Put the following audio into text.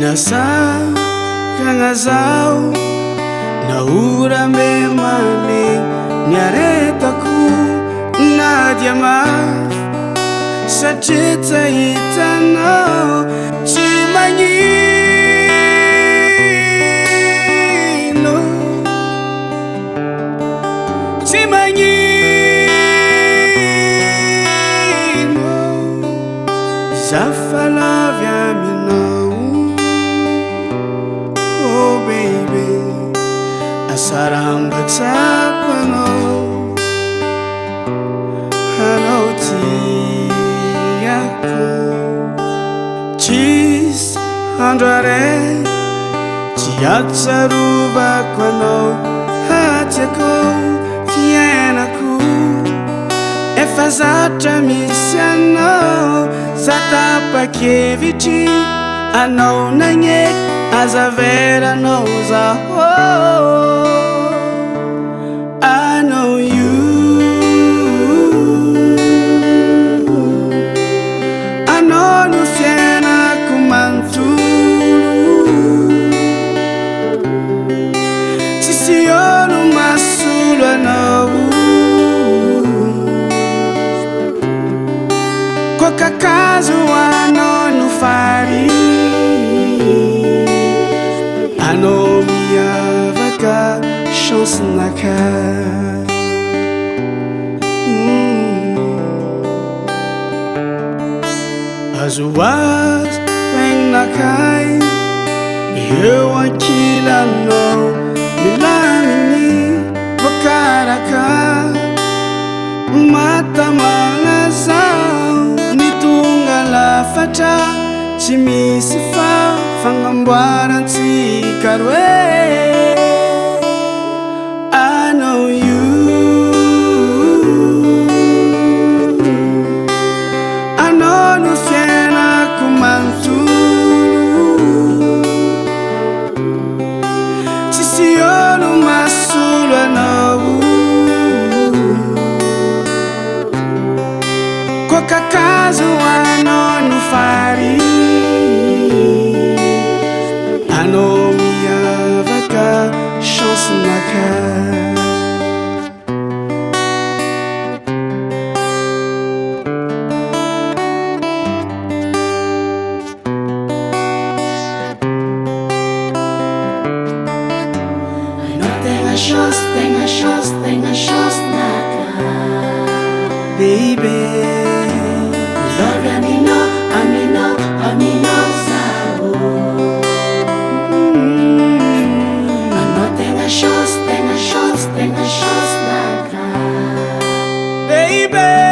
Inasal kangazao naura me maling niaretaku na dia mafy satria tsy hitanao tsy magnino tsy magnino zafalavy aminao oh baby asarambatsapanao anao tiako tsisy andro araiky tsy atsarovako anao hatsiako fiainako efa zatra misy anao za tapa-kevitry anao nagneky azaveranao zaho I know you anao no fiainako manontolo tsisy olo mahasolo anao koa kakazo anao no fary anao miavaka chance-naka azoazo fiaignanakay eo ankilanao milaminy vokaraka matamagna zao ny tonga lafatra tsy misy fagnamboarantsika roe I know you anao no fiainako manontolo tsisy olo mahasolo anao koa kakazo anao no fary anao miavaka chance-naka Tenga chance-naka baby love amino sao ano tenga chance-naka baby